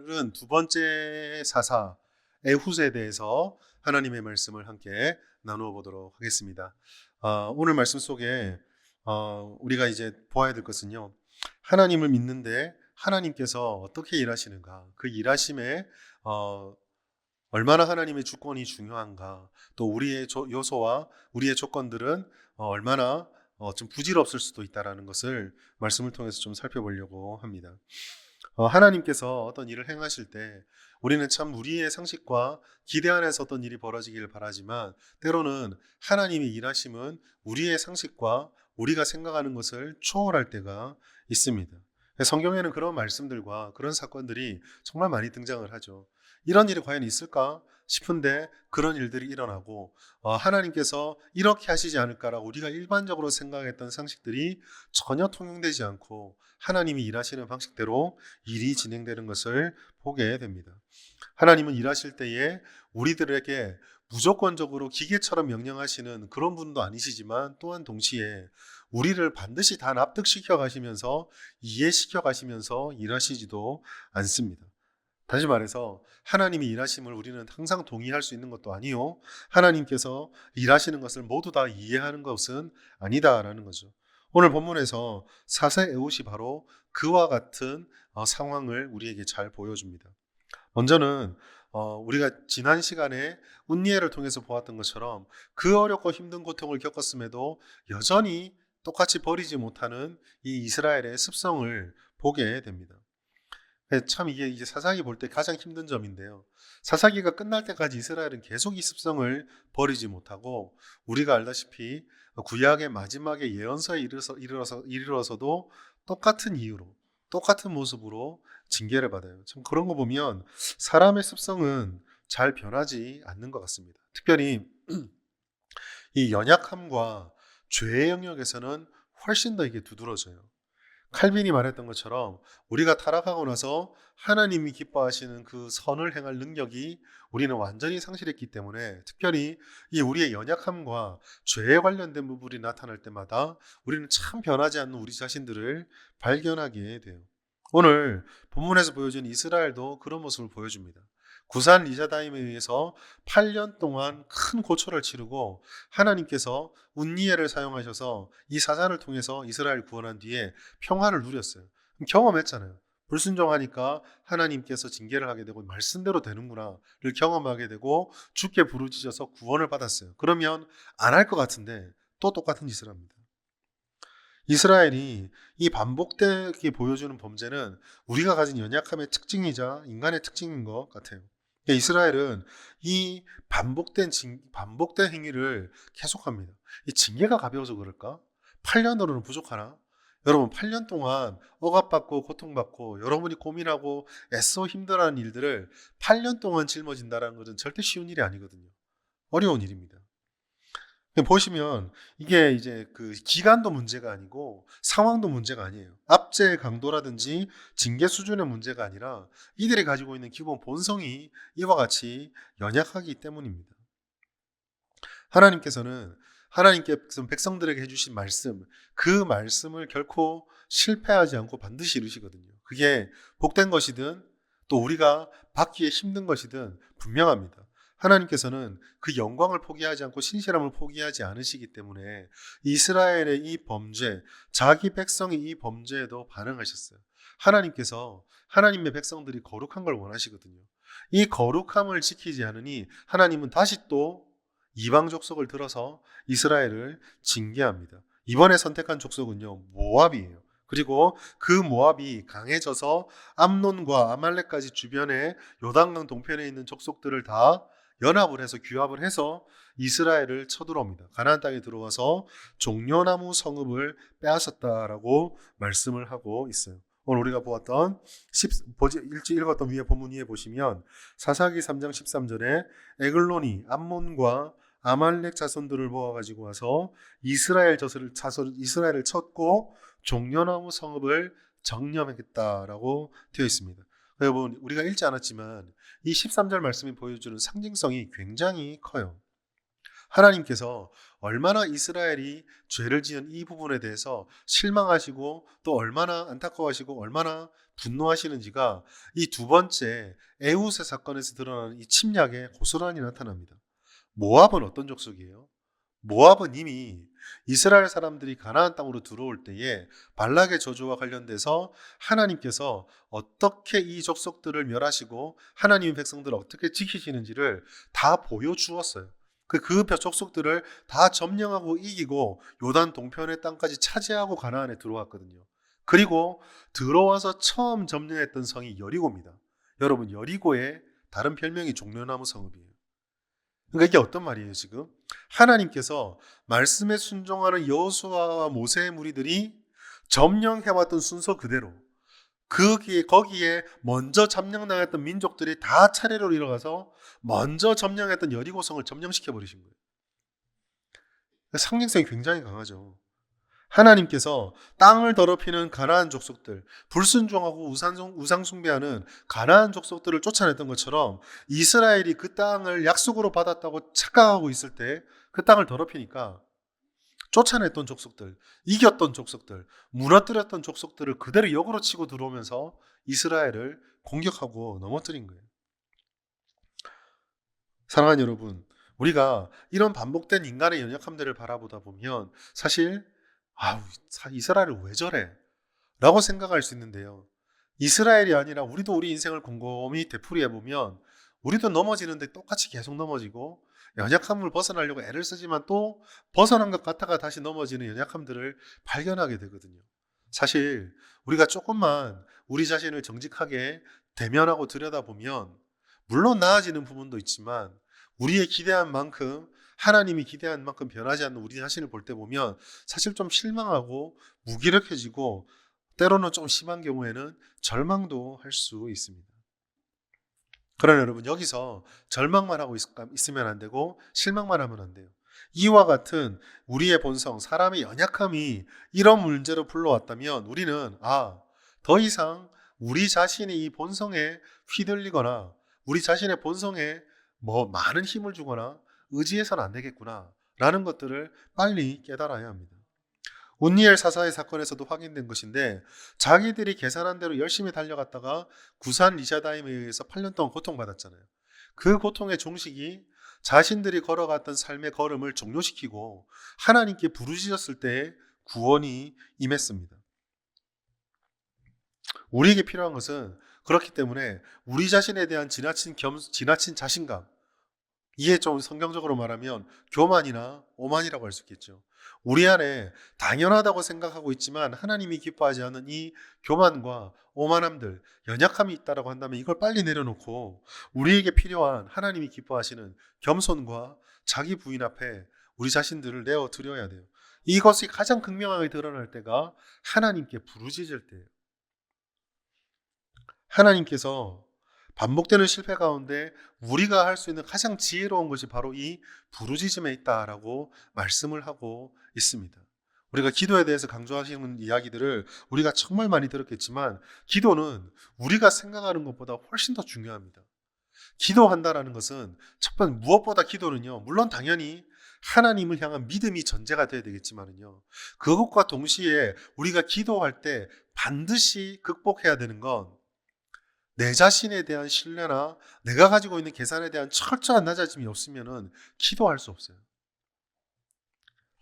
오늘은 두 번째 사사 에훗에 대해서 하나님의 말씀을 함께 나누어 보도록 하겠습니다. 오늘 말씀 속에 우리가 이제 보아야 될 것은요, 하나님을 믿는데 하나님께서 어떻게 일하시는가, 그 일하심에 얼마나 하나님의 주권이 중요한가, 또 우리의 요소와 우리의 조건들은 얼마나 좀 부질없을 수도 있다라는 것을 말씀을 통해서 좀 살펴보려고 합니다. 하나님께서 어떤 일을 행하실 때 우리는 참 우리의 상식과 기대 안에서 어떤 일이 벌어지기를 바라지만, 때로는 하나님의 일하심은 우리의 상식과 우리가 생각하는 것을 초월할 때가 있습니다. 성경에는 그런 말씀들과 그런 사건들이 정말 많이 등장을 하죠. 이런 일이 과연 있을까 싶은데 그런 일들이 일어나고, 하나님께서 이렇게 하시지 않을까라고 우리가 일반적으로 생각했던 상식들이 전혀 통용되지 않고 하나님이 일하시는 방식대로 일이 진행되는 것을 보게 됩니다. 하나님은 일하실 때에 우리들에게 무조건적으로 기계처럼 명령하시는 그런 분도 아니시지만, 또한 동시에 우리를 반드시 다 납득시켜 가시면서 이해시켜 가시면서 일하시지도 않습니다. 다시 말해서 하나님이 일하심을 우리는 항상 동의할 수 있는 것도 아니요, 하나님께서 일하시는 것을 모두 다 이해하는 것은 아니다라는 거죠. 오늘 본문에서 사세 에훗이 바로 그와 같은 상황을 우리에게 잘 보여줍니다. 먼저는 우리가 지난 시간에 운니엘을 통해서 보았던 것처럼 그 어렵고 힘든 고통을 겪었음에도 여전히 똑같이 버리지 못하는 이 이스라엘의 습성을 보게 됩니다. 참 이게 이제 사사기 볼 때 가장 힘든 점인데요. 사사기가 끝날 때까지 이스라엘은 계속 이 습성을 버리지 못하고, 우리가 알다시피 구약의 마지막에 예언서에 이르러서도 똑같은 이유로, 똑같은 모습으로 징계를 받아요. 참 그런 거 보면 사람의 습성은 잘 변하지 않는 것 같습니다. 특별히 이 연약함과 죄의 영역에서는 훨씬 더 이게 두드러져요. 칼빈이 말했던 것처럼 우리가 타락하고 나서 하나님이 기뻐하시는 그 선을 행할 능력이 우리는 완전히 상실했기 때문에, 특별히 이 우리의 연약함과 죄에 관련된 부분이 나타날 때마다 우리는 참 변하지 않는 우리 자신들을 발견하게 돼요. 오늘 본문에서 보여준 이스라엘도 그런 모습을 보여줍니다. 구산 리자다임에 의해서 8년 동안 큰 고초를 치르고, 하나님께서 운니엘을 사용하셔서 이 사사를 통해서 이스라엘 구원한 뒤에 평화를 누렸어요. 경험했잖아요. 불순종하니까 하나님께서 징계를 하게 되고 말씀대로 되는구나를 경험하게 되고 주께 부르짖어서 구원을 받았어요. 그러면 안 할 것 같은데 또 똑같은 짓을 합니다. 이스라엘이 이 반복되게 보여주는 범죄는 우리가 가진 연약함의 특징이자 인간의 특징인 것 같아요. 이스라엘은 이 반복된 행위를 계속합니다. 이 징계가 가벼워서 그럴까? 8년으로는 부족하나? 여러분, 8년 동안 억압받고 고통받고 여러분이 고민하고 애써 힘들어하는 일들을 8년 동안 짊어진다는 것은 절대 쉬운 일이 아니거든요. 어려운 일입니다. 보시면 이게 이제 그 기간도 문제가 아니고 상황도 문제가 아니에요. 압제의 강도라든지 징계 수준의 문제가 아니라 이들이 가지고 있는 기본 본성이 이와 같이 연약하기 때문입니다. 하나님께서 백성들에게 해주신 말씀, 그 말씀을 결코 실패하지 않고 반드시 이루시거든요. 그게 복된 것이든 또 우리가 받기에 힘든 것이든 분명합니다. 하나님께서는 그 영광을 포기하지 않고 신실함을 포기하지 않으시기 때문에 이스라엘의 이 범죄, 자기 백성의 이 범죄에도 반응하셨어요. 하나님께서 하나님의 백성들이 거룩한 걸 원하시거든요. 이 거룩함을 지키지 않으니 하나님은 다시 또 이방 족속을 들어서 이스라엘을 징계합니다. 이번에 선택한 족속은요, 모압이에요. 그리고 그 모압이 강해져서 암논과 아말렉까지 주변에 요단강 동편에 있는 족속들을 다 연합을 해서 규합을 해서 이스라엘을 쳐들어옵니다. 가나안 땅에 들어와서 종려나무 성읍을 빼앗았다라고 말씀을 하고 있어요. 오늘 우리가 보았던 읽었던 위에 본문 위에 보시면 사사기 3장 13절에 에글론이 암몬과 아말렉 자손들을 모아가지고 와서 이스라엘을 쳤고 종려나무 성읍을 정령하겠다라고 되어 있습니다. 여러분, 우리가 읽지 않았지만 이 13절 말씀이 보여주는 상징성이 굉장히 커요. 하나님께서 얼마나 이스라엘이 죄를 지은 이 부분에 대해서 실망하시고 또 얼마나 안타까워하시고 얼마나 분노하시는지가 이 두 번째 에훗의 사건에서 드러나는 이 침략에 고스란히 나타납니다. 모압은 어떤 족속이에요? 모압은 이미 이스라엘 사람들이 가나안 땅으로 들어올 때에 발락의 저주와 관련돼서 하나님께서 어떻게 이 족속들을 멸하시고 하나님의 백성들을 어떻게 지키시는지를 다 보여주었어요. 그 족속들을 다 점령하고 이기고 요단 동편의 땅까지 차지하고 가나안에 들어왔거든요. 그리고 들어와서 처음 점령했던 성이 여리고입니다. 여러분, 여리고의 다른 별명이 종려나무 성읍이에요. 그러니까 이게 어떤 말이에요, 지금? 하나님께서 말씀에 순종하는 여호수아와 모세의 무리들이 점령해왔던 순서 그대로 거기에 먼저 점령당했던 민족들이 다 차례로 일어나서 먼저 점령했던 여리고성을 점령시켜 버리신 거예요. 상징성이 굉장히 강하죠. 하나님께서 땅을 더럽히는 가나안 족속들, 불순종하고 우상 숭배하는 가나안 족속들을 쫓아냈던 것처럼 이스라엘이 그 땅을 약속으로 받았다고 착각하고 있을 때 그 땅을 더럽히니까 쫓아냈던 족속들, 이겼던 족속들, 무너뜨렸던 족속들을 그대로 역으로 치고 들어오면서 이스라엘을 공격하고 넘어뜨린 거예요. 사랑하는 여러분, 우리가 이런 반복된 인간의 연약함들을 바라보다 보면 사실 이스라엘은 왜 저래? 라고 생각할 수 있는데요. 이스라엘이 아니라 우리도 우리 인생을 곰곰이 되풀이해 보면 우리도 넘어지는데 똑같이 계속 넘어지고 연약함을 벗어나려고 애를 쓰지만 또 벗어난 것 같다가 다시 넘어지는 연약함들을 발견하게 되거든요. 사실 우리가 조금만 우리 자신을 정직하게 대면하고 들여다보면 물론 나아지는 부분도 있지만 우리의 기대한 만큼 하나님이 기대한 만큼 변하지 않는 우리 자신을 볼 때 보면 사실 좀 실망하고 무기력해지고 때로는 좀 심한 경우에는 절망도 할 수 있습니다. 그러나 여러분, 여기서 절망만 하고 있으면 안 되고 실망만 하면 안 돼요. 이와 같은 우리의 본성, 사람의 연약함이 이런 문제로 불러왔다면 우리는 더 이상 우리 자신이 이 본성에 휘둘리거나 우리 자신의 본성에 많은 힘을 주거나 의지해서는 안 되겠구나 라는 것들을 빨리 깨달아야 합니다. 온니엘 사사의 사건에서도 확인된 것인데 자기들이 계산한 대로 열심히 달려갔다가 구산 리샤다임에 의해서 8년 동안 고통받았잖아요. 그 고통의 종식이 자신들이 걸어갔던 삶의 걸음을 종료시키고 하나님께 부르짖었을 때 구원이 임했습니다. 우리에게 필요한 것은 그렇기 때문에 우리 자신에 대한 지나친 자신감, 이게 좀 성경적으로 말하면 교만이나 오만이라고 할 수 있겠죠. 우리 안에 당연하다고 생각하고 있지만 하나님이 기뻐하지 않는 이 교만과 오만함들, 연약함이 있다고 한다면 이걸 빨리 내려놓고 우리에게 필요한 하나님이 기뻐하시는 겸손과 자기 부인 앞에 우리 자신들을 내어드려야 돼요. 이것이 가장 극명하게 드러날 때가 하나님께 부르짖을 때예요. 하나님께서 반복되는 실패 가운데 우리가 할 수 있는 가장 지혜로운 것이 바로 이 부르짖음에 있다라고 말씀을 하고 있습니다. 우리가 기도에 대해서 강조하시는 이야기들을 우리가 정말 많이 들었겠지만 기도는 우리가 생각하는 것보다 훨씬 더 중요합니다. 기도한다라는 것은 첫 번째 무엇보다 기도는요, 물론 당연히 하나님을 향한 믿음이 전제가 돼야 되겠지만은요, 그것과 동시에 우리가 기도할 때 반드시 극복해야 되는 건 내 자신에 대한 신뢰나 내가 가지고 있는 계산에 대한 철저한 낮아짐이 없으면은 기도할 수 없어요.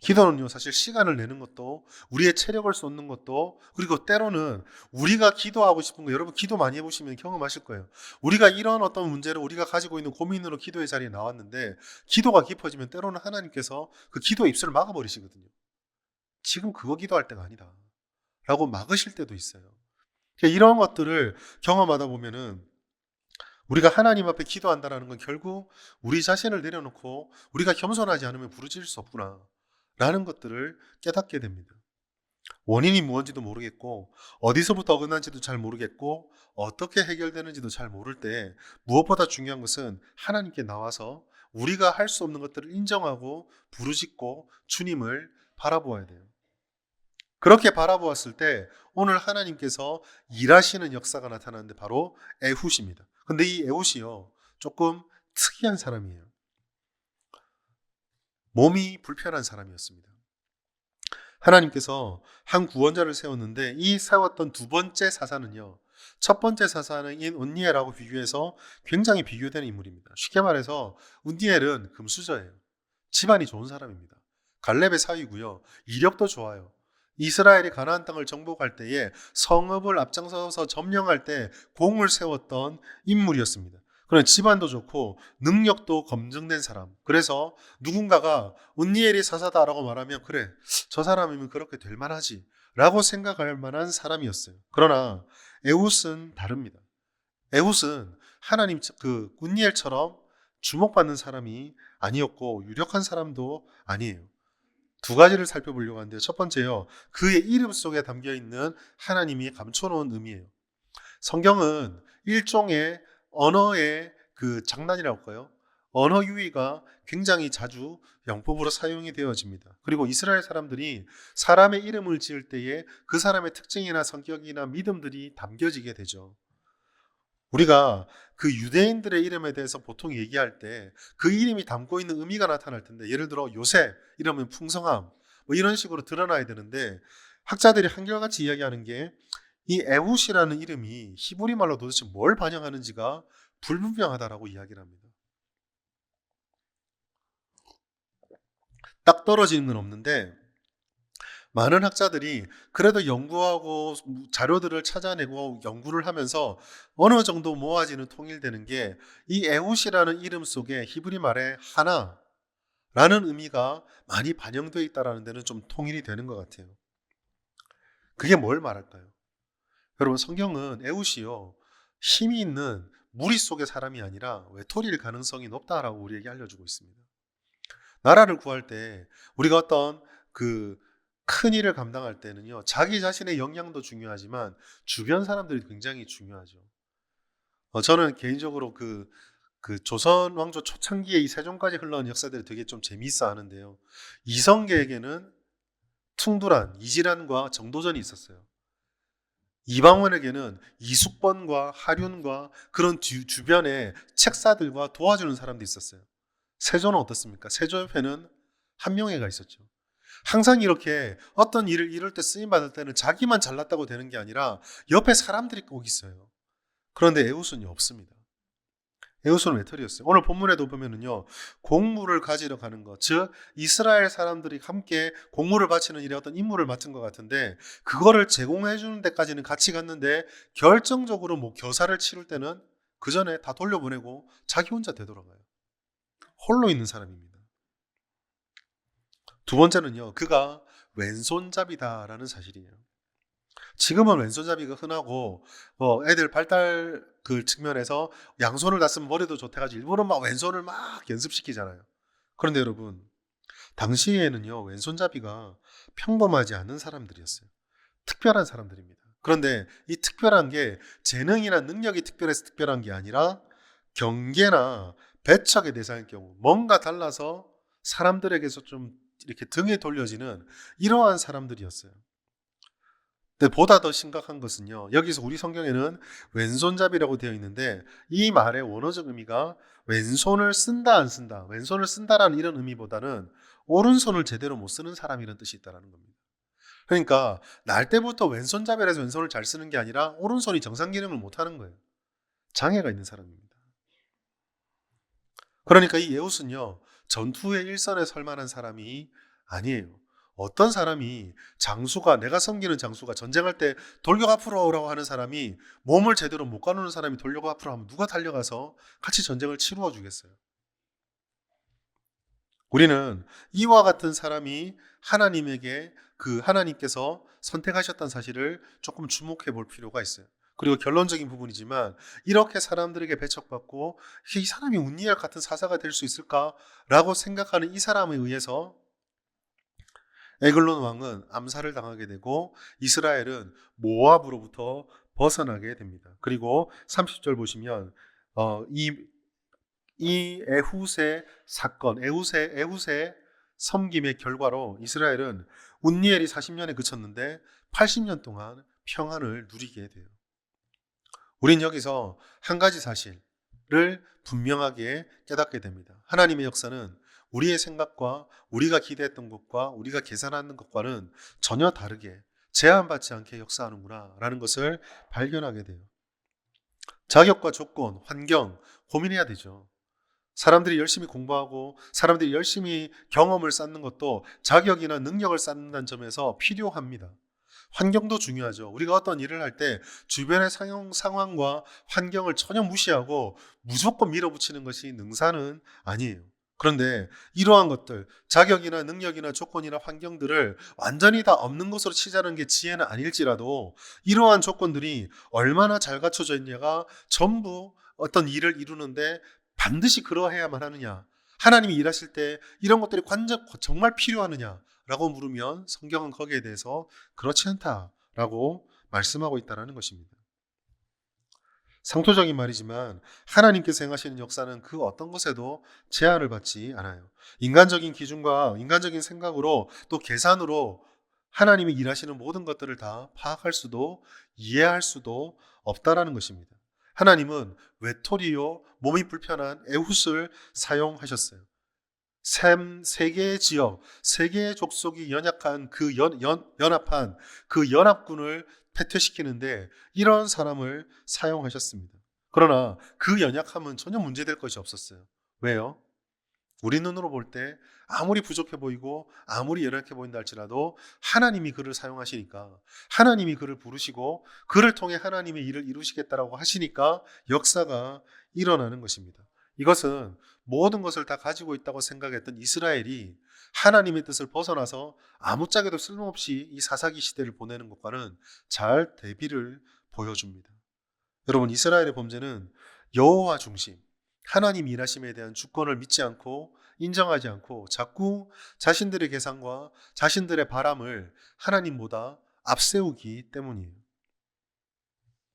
기도는요, 사실 시간을 내는 것도, 우리의 체력을 쏟는 것도, 그리고 때로는 우리가 기도하고 싶은 거, 여러분 기도 많이 해보시면 경험하실 거예요. 우리가 이런 어떤 문제를 우리가 가지고 있는 고민으로 기도의 자리에 나왔는데, 기도가 깊어지면 때로는 하나님께서 그 기도의 입술을 막아버리시거든요. 지금 그거 기도할 때가 아니다 라고 막으실 때도 있어요. 이런 것들을 경험하다 보면은 우리가 하나님 앞에 기도한다는 건 결국 우리 자신을 내려놓고 우리가 겸손하지 않으면 부르짖을 수 없구나 라는 것들을 깨닫게 됩니다. 원인이 무엇인지도 모르겠고 어디서부터 어긋난지도 잘 모르겠고 어떻게 해결되는지도 잘 모를 때 무엇보다 중요한 것은 하나님께 나와서 우리가 할 수 없는 것들을 인정하고 부르짖고 주님을 바라보아야 돼요. 그렇게 바라보았을 때 오늘 하나님께서 일하시는 역사가 나타나는데 바로 에훗입니다. 근데 이 에훗이요, 조금 특이한 사람이에요. 몸이 불편한 사람이었습니다. 하나님께서 한 구원자를 세웠는데 이 세웠던 두 번째 사사는요, 첫 번째 사사인 온니엘하고 비교해서 굉장히 비교되는 인물입니다. 쉽게 말해서 온니엘은 금수저예요. 집안이 좋은 사람입니다. 갈렙의 사위고요. 이력도 좋아요. 이스라엘이 가나안 땅을 정복할 때에 성읍을 앞장서서 점령할 때 공을 세웠던 인물이었습니다. 그런 집안도 좋고 능력도 검증된 사람. 그래서 누군가가 온니엘이 사사다라고 말하면 그래, 저 사람이면 그렇게 될 만하지 라고 생각할 만한 사람이었어요. 그러나 에훗은 다릅니다. 에훗은 하나님 온니엘처럼 주목받는 사람이 아니었고 유력한 사람도 아니에요. 두 가지를 살펴보려고 하는데요. 첫 번째요, 그의 이름 속에 담겨 있는 하나님이 감춰놓은 의미예요. 성경은 일종의 언어의 장난이라고 할까요? 언어 유희가 굉장히 자주 영법으로 사용이 되어집니다. 그리고 이스라엘 사람들이 사람의 이름을 지을 때에 그 사람의 특징이나 성격이나 믿음들이 담겨지게 되죠. 우리가 그 유대인들의 이름에 대해서 보통 얘기할 때 그 이름이 담고 있는 의미가 나타날 텐데, 예를 들어 요셉 이러면 풍성함 뭐 이런 식으로 드러나야 되는데, 학자들이 한결같이 이야기하는 게 이 에훗이라는 이름이 히브리 말로 도대체 뭘 반영하는지가 불분명하다라고 이야기를 합니다. 딱 떨어지는 건 없는데 많은 학자들이 그래도 연구하고 자료들을 찾아내고 연구를 하면서 어느 정도 모아지는 통일되는 게, 이 에훗이라는 이름 속에 히브리 말에 하나라는 의미가 많이 반영되어 있다는 데는 좀 통일이 되는 것 같아요. 그게 뭘 말할까요? 여러분, 성경은 에훗이요, 힘이 있는 무리 속의 사람이 아니라 외톨이일 가능성이 높다라고 우리에게 알려주고 있습니다. 나라를 구할 때 우리가 어떤 큰 일을 감당할 때는요, 자기 자신의 역량도 중요하지만 주변 사람들이 굉장히 중요하죠. 저는 개인적으로 조선 왕조 초창기에 이 세종까지 흘러온 역사들이 되게 좀 재미있어 하는데요. 이성계에게는 퉁두란, 이지란과 정도전이 있었어요. 이방원에게는 이숙번과 하륜과 그런 주변에 책사들과 도와주는 사람도 있었어요. 세조는 어떻습니까? 세조 옆에는 한명회가 있었죠. 항상 이렇게 어떤 일을 이룰 때 쓰임받을 때는 자기만 잘났다고 되는 게 아니라 옆에 사람들이 꼭 있어요. 그런데 에훗은 없습니다. 에훗은 외톨이였어요. 오늘 본문에도 보면은요, 공물을 가지러 가는 것, 즉 이스라엘 사람들이 함께 공물을 바치는 일에 어떤 임무를 맡은 것 같은데, 그거를 제공해 주는 데까지는 같이 갔는데 결정적으로 뭐 겨사를 치를 때는 그 전에 다 돌려보내고 자기 혼자 되돌아가요. 홀로 있는 사람입니다. 두 번째는요, 그가 왼손잡이다라는 사실이에요. 지금은 왼손잡이가 흔하고 애들 발달 측면에서 양손을 다 쓰면 머리도 좋대가지고 일부러 막 왼손을 막 연습시키잖아요. 그런데 여러분, 당시에는요, 왼손잡이가 평범하지 않은 사람들이었어요. 특별한 사람들입니다. 그런데 이 특별한 게 재능이나 능력이 특별해서 특별한 게 아니라 경계나 배척의 대상일 경우, 뭔가 달라서 사람들에게서 좀 이렇게 등에 돌려지는 이러한 사람들이었어요. 근데 보다 더 심각한 것은요, 여기서 우리 성경에는 왼손잡이라고 되어 있는데 이 말의 원어적 의미가 왼손을 쓴다 안 쓴다, 왼손을 쓴다라는 이런 의미보다는 오른손을 제대로 못 쓰는 사람이라는 뜻이 있다는 겁니다. 그러니까 날 때부터 왼손잡이라서 왼손을 잘 쓰는 게 아니라 오른손이 정상 기능을 못하는 거예요. 장애가 있는 사람입니다. 그러니까 이 에훗은요, 전투의 일선에 설 만한 사람이 아니에요. 어떤 사람이 내가 섬기는 장수가 전쟁할 때 돌격 앞으로 오라고 하는 사람이 몸을 제대로 못 가누는 사람이 돌격 앞으로 하면 누가 달려가서 같이 전쟁을 치루어 주겠어요? 우리는 이와 같은 사람이 하나님께서 선택하셨다는 사실을 조금 주목해 볼 필요가 있어요. 그리고 결론적인 부분이지만, 이렇게 사람들에게 배척받고 이 사람이 온니엘 같은 사사가 될 수 있을까라고 생각하는 이 사람에 의해서 에글론 왕은 암살을 당하게 되고 이스라엘은 모압으로부터 벗어나게 됩니다. 그리고 30절 보시면 이 에훗의 사건, 에훗의 섬김의 결과로 이스라엘은 온니엘이 40년에 그쳤는데 80년 동안 평안을 누리게 돼요. 우린 여기서 한 가지 사실을 분명하게 깨닫게 됩니다. 하나님의 역사는 우리의 생각과 우리가 기대했던 것과 우리가 계산하는 것과는 전혀 다르게 제한받지 않게 역사하는구나 라는 것을 발견하게 돼요. 자격과 조건, 환경 고민해야 되죠. 사람들이 열심히 공부하고 사람들이 열심히 경험을 쌓는 것도 자격이나 능력을 쌓는다는 점에서 필요합니다. 환경도 중요하죠. 우리가 어떤 일을 할 때 주변의 상황과 환경을 전혀 무시하고 무조건 밀어붙이는 것이 능사는 아니에요. 그런데 이러한 것들, 자격이나 능력이나 조건이나 환경들을 완전히 다 없는 것으로 치자는 게 지혜는 아닐지라도 이러한 조건들이 얼마나 잘 갖춰져 있냐가 전부 어떤 일을 이루는데 반드시 그러해야만 하느냐, 하나님이 일하실 때 이런 것들이 정말 필요하느냐라고 물으면 성경은 거기에 대해서 그렇지 않다라고 말씀하고 있다는 것입니다. 상토적인 말이지만 하나님께서 행하시는 역사는 그 어떤 것에도 제한을 받지 않아요. 인간적인 기준과 인간적인 생각으로 또 계산으로 하나님이 일하시는 모든 것들을 다 파악할 수도 이해할 수도 없다라는 것입니다. 하나님은 외톨이요 몸이 불편한 에훗을 사용하셨어요. 세 개의 지역, 세 개의 족속이 연합한 그 연합군을 패퇴시키는데 이런 사람을 사용하셨습니다. 그러나 그 연약함은 전혀 문제될 것이 없었어요. 왜요? 우리 눈으로 볼 때 아무리 부족해 보이고 아무리 연약해 보인다 할지라도 하나님이 그를 사용하시니까, 하나님이 그를 부르시고 그를 통해 하나님의 일을 이루시겠다라고 하시니까 역사가 일어나는 것입니다. 이것은 모든 것을 다 가지고 있다고 생각했던 이스라엘이 하나님의 뜻을 벗어나서 아무짝에도 쓸모없이 이 사사기 시대를 보내는 것과는 잘 대비를 보여줍니다. 여러분, 이스라엘의 범죄는 여호와 중심, 하나님 일하심에 대한 주권을 믿지 않고 인정하지 않고 자꾸 자신들의 계산과 자신들의 바람을 하나님보다 앞세우기 때문이에요.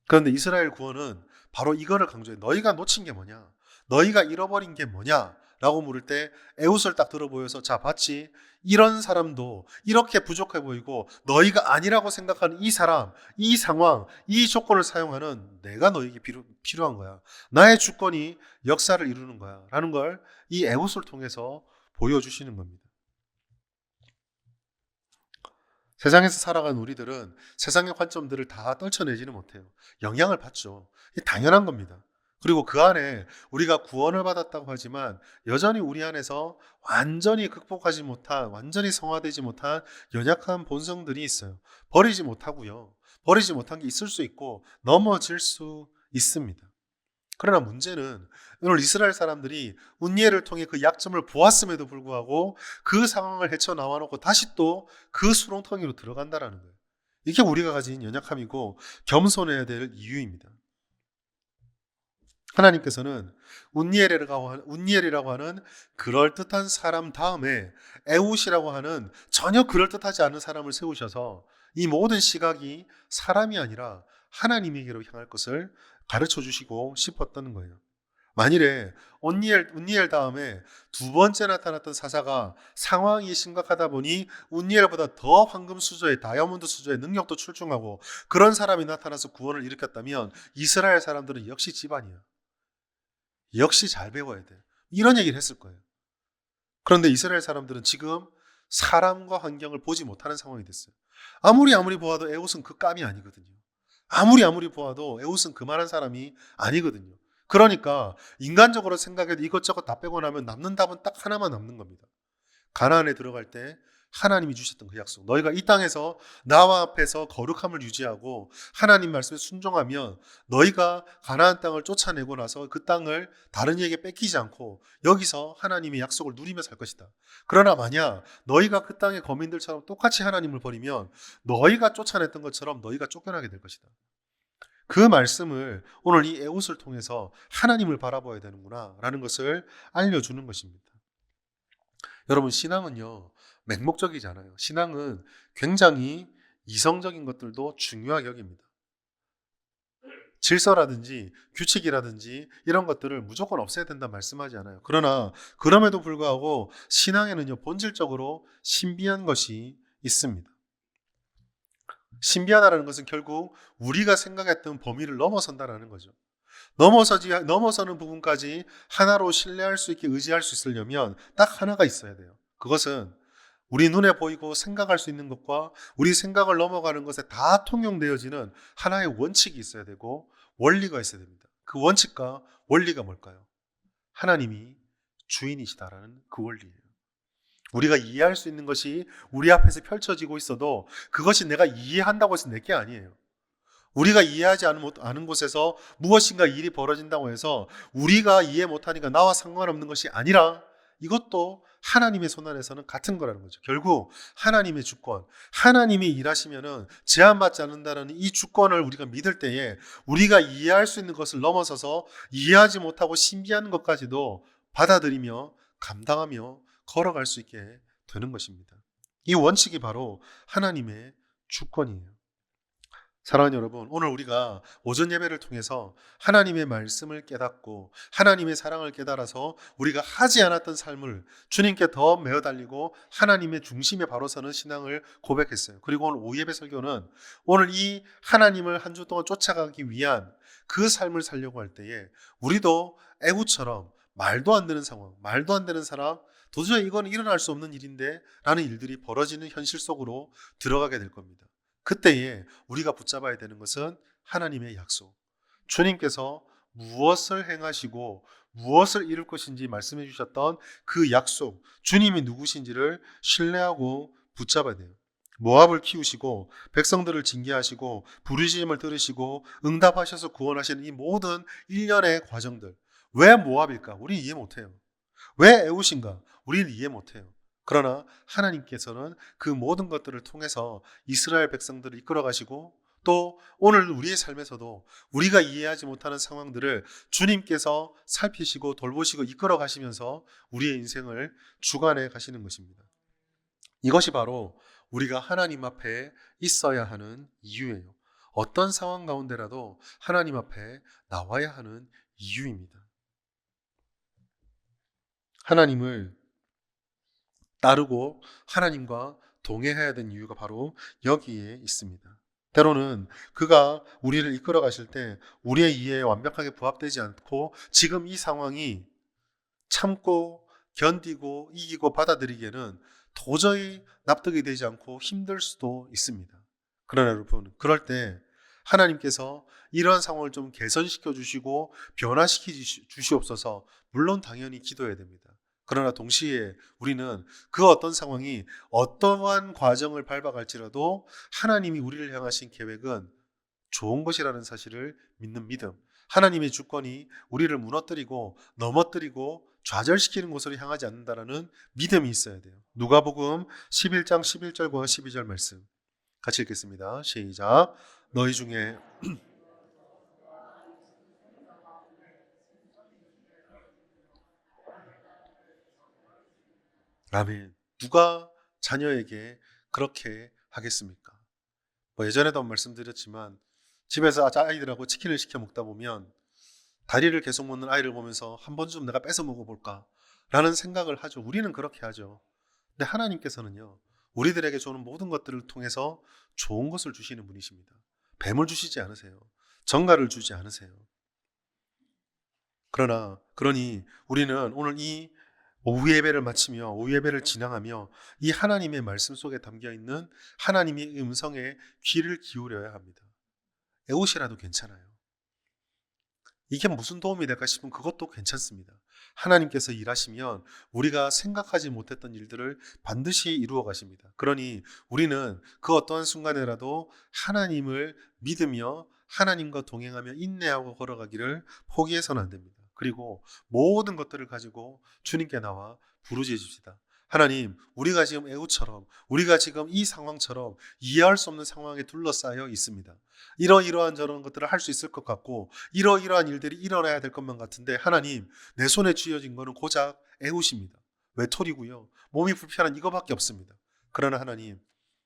그런데 이스라엘 구원은 바로 이거를 강조해요. 너희가 놓친 게 뭐냐? 너희가 잃어버린 게 뭐냐? 라고 물을 때 에훗을 딱 들어 보여서 자, 봤지? 이런 사람도 이렇게 부족해 보이고 너희가 아니라고 생각하는 이 사람, 이 상황, 이 조건을 사용하는 내가 너에게 필요한 거야. 나의 주권이 역사를 이루는 거야. 라는 걸 이 에훗을 통해서 보여주시는 겁니다. 세상에서 살아가는 우리들은 세상의 관점들을 다 떨쳐내지는 못해요. 영향을 받죠. 이게 당연한 겁니다. 그리고 그 안에 우리가 구원을 받았다고 하지만 여전히 우리 안에서 완전히 극복하지 못한, 완전히 성화되지 못한 연약한 본성들이 있어요. 버리지 못하고요. 버리지 못한 게 있을 수 있고 넘어질 수 있습니다. 그러나 문제는 오늘 이스라엘 사람들이 운니엘을 통해 그 약점을 보았음에도 불구하고 그 상황을 헤쳐나와 놓고 다시 또 그 수렁텅이로 들어간다는 거예요. 이게 우리가 가진 연약함이고 겸손해야 될 이유입니다. 하나님께서는 운니엘이라고 하는 그럴듯한 사람 다음에 에훗이라고 하는 전혀 그럴듯하지 않은 사람을 세우셔서 이 모든 시각이 사람이 아니라 하나님에게로 향할 것을 가르쳐 주시고 싶었다는 거예요. 만일에 운니엘 다음에 두 번째 나타났던 사사가 상황이 심각하다 보니 운니엘보다 더 황금 수저의 다이아몬드 수저의 능력도 출중하고 그런 사람이 나타나서 구원을 일으켰다면 이스라엘 사람들은 역시 집안이야. 역시 잘 배워야 돼. 이런 얘기를 했을 거예요. 그런데 이스라엘 사람들은 지금 사람과 환경을 보지 못하는 상황이 됐어요. 아무리 보아도 에훗은 그 깜이 아니거든요. 아무리 보아도 에훗은 그만한 사람이 아니거든요. 그러니까 인간적으로 생각해도 이것저것 다 빼고 나면 남는 답은 딱 하나만 남는 겁니다. 가나안에 들어갈 때 하나님이 주셨던 그 약속, 너희가 이 땅에서 나와 앞에서 거룩함을 유지하고 하나님 말씀에 순종하면 너희가 가나안 땅을 쫓아내고 나서 그 땅을 다른 이에게 뺏기지 않고 여기서 하나님의 약속을 누리며 살 것이다. 그러나 만약 너희가 그 땅의 거민들처럼 똑같이 하나님을 버리면 너희가 쫓아냈던 것처럼 너희가 쫓겨나게 될 것이다. 그 말씀을 오늘 이 에훗을 통해서 하나님을 바라봐야 되는구나 라는 것을 알려주는 것입니다. 여러분, 신앙은요 맹목적이지 않아요. 신앙은 굉장히 이성적인 것들도 중요하게 여깁니다. 질서라든지 규칙이라든지 이런 것들을 무조건 없애야 된다 말씀하지 않아요. 그러나 그럼에도 불구하고 신앙에는요 본질적으로 신비한 것이 있습니다. 신비하다는 것은 결국 우리가 생각했던 범위를 넘어선다는 거죠. 넘어서는 부분까지 하나로 신뢰할 수 있게 의지할 수 있으려면 딱 하나가 있어야 돼요. 그것은 우리 눈에 보이고 생각할 수 있는 것과 우리 생각을 넘어가는 것에 다 통용되어지는 하나의 원칙이 있어야 되고 원리가 있어야 됩니다. 그 원칙과 원리가 뭘까요? 하나님이 주인이시다라는 그 원리예요. 우리가 이해할 수 있는 것이 우리 앞에서 펼쳐지고 있어도 그것이 내가 이해한다고 해서 내게 아니에요. 우리가 이해하지 않은 곳에서 무엇인가 일이 벌어진다고 해서 우리가 이해 못하니까 나와 상관없는 것이 아니라 이것도 하나님의 손안에서는 같은 거라는 거죠. 결국 하나님의 주권, 하나님이 일하시면은 제한받지 않는다는 이 주권을 우리가 믿을 때에 우리가 이해할 수 있는 것을 넘어서서 이해하지 못하고 신비한 것까지도 받아들이며 감당하며 걸어갈 수 있게 되는 것입니다. 이 원칙이 바로 하나님의 주권이에요. 사랑하는 여러분, 오늘 우리가 오전 예배를 통해서 하나님의 말씀을 깨닫고 하나님의 사랑을 깨달아서 우리가 하지 않았던 삶을 주님께 더 메어 달리고 하나님의 중심에 바로 서는 신앙을 고백했어요. 그리고 오늘 오후 예배 설교는 오늘 이 하나님을 한 주 동안 쫓아가기 위한 그 삶을 살려고 할 때에 우리도 애구처럼 말도 안 되는 상황, 말도 안 되는 사람, 도저히 이건 일어날 수 없는 일인데 라는 일들이 벌어지는 현실 속으로 들어가게 될 겁니다. 그때에 우리가 붙잡아야 되는 것은 하나님의 약속. 주님께서 무엇을 행하시고 무엇을 이룰 것인지 말씀해 주셨던 그 약속, 주님이 누구신지를 신뢰하고 붙잡아야 돼요. 모압을 키우시고 백성들을 징계하시고 부르짖음을 들으시고 응답하셔서 구원하시는 이 모든 일련의 과정들. 왜 모압일까? 우리 이해 못해요. 왜 애우신가? 우리는 이해 못해요. 그러나 하나님께서는 그 모든 것들을 통해서 이스라엘 백성들을 이끌어 가시고 또 오늘 우리의 삶에서도 우리가 이해하지 못하는 상황들을 주님께서 살피시고 돌보시고 이끌어 가시면서 우리의 인생을 주관해 가시는 것입니다. 이것이 바로 우리가 하나님 앞에 있어야 하는 이유예요. 어떤 상황 가운데라도 하나님 앞에 나와야 하는 이유입니다. 하나님을 따르고 하나님과 동행해야 되는 이유가 바로 여기에 있습니다. 때로는 그가 우리를 이끌어 가실 때 우리의 이해에 완벽하게 부합되지 않고 지금 이 상황이 참고 견디고 이기고 받아들이기에는 도저히 납득이 되지 않고 힘들 수도 있습니다. 그러나 여러분, 그럴 때 하나님께서 이러한 상황을 좀 개선시켜 주시고 변화시켜 주시옵소서. 물론 당연히 기도해야 됩니다. 그러나 동시에 우리는 그 어떤 상황이 어떠한 과정을 밟아갈지라도 하나님이 우리를 향하신 계획은 좋은 것이라는 사실을 믿는 믿음. 하나님의 주권이 우리를 무너뜨리고 넘어뜨리고 좌절시키는 곳으로 향하지 않는다라는 믿음이 있어야 돼요. 누가복음 11장 11절과 12절 말씀 같이 읽겠습니다. 시작. 너희 중에 아멘. 누가 자녀에게 그렇게 하겠습니까? 예전에도 말씀드렸지만 집에서 아이들하고 치킨을 시켜 먹다 보면 다리를 계속 먹는 아이를 보면서 한 번쯤 내가 뺏어 먹어볼까 라는 생각을 하죠. 우리는 그렇게 하죠. 근데 하나님께서는요, 우리들에게 주는 모든 것들을 통해서 좋은 것을 주시는 분이십니다. 뱀을 주시지 않으세요. 정갈을 주지 않으세요. 그러니 우리는 오늘 이 오후 예배를 마치며 오후 예배를 지나가며 이 하나님의 말씀 속에 담겨 있는 하나님의 음성에 귀를 기울여야 합니다. 애옷이라도 괜찮아요. 이게 무슨 도움이 될까 싶으면 그것도 괜찮습니다. 하나님께서 일하시면 우리가 생각하지 못했던 일들을 반드시 이루어 가십니다. 그러니 우리는 그 어떠한 순간에라도 하나님을 믿으며 하나님과 동행하며 인내하고 걸어가기를 포기해서는 안 됩니다. 그리고 모든 것들을 가지고 주님께 나와 부르짖읍시다. 하나님, 우리가 지금 애우처럼 우리가 지금 이 상황처럼 이해할 수 없는 상황에 둘러싸여 있습니다. 이러이러한 저런 것들을 할 수 있을 것 같고 이러이러한 일들이 일어나야 될 것만 같은데 하나님, 내 손에 쥐어진 거는 고작 애우십니다. 외톨이고요. 몸이 불편한 이거밖에 없습니다. 그러나 하나님,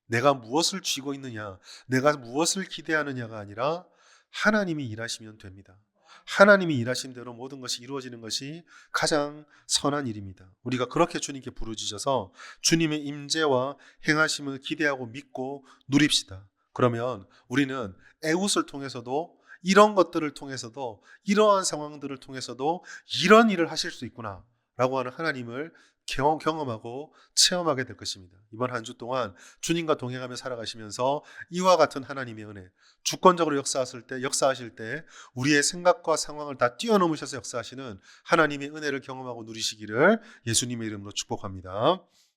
내가 무엇을 쥐고 있느냐, 내가 무엇을 기대하느냐가 아니라 하나님이 일하시면 됩니다. 하나님이 일하신 대로 모든 것이 이루어지는 것이 가장 선한 일입니다. 우리가 그렇게 주님께 부르짖어서 주님의 임재와 행하심을 기대하고 믿고 누립시다. 그러면 우리는 애웃을 통해서도 이런 것들을 통해서도 이러한 상황들을 통해서도 이런 일을 하실 수 있구나 라고 하는 하나님을 경험하고 체험하게 될 것입니다. 이번 한 주 동안 주님과 동행하며 살아가시면서 이와 같은 하나님의 은혜, 주권적으로 역사하실 때 우리의 생각과 상황을 다 뛰어넘으셔서 역사하시는 하나님의 은혜를 경험하고 누리시기를 예수님의 이름으로 축복합니다.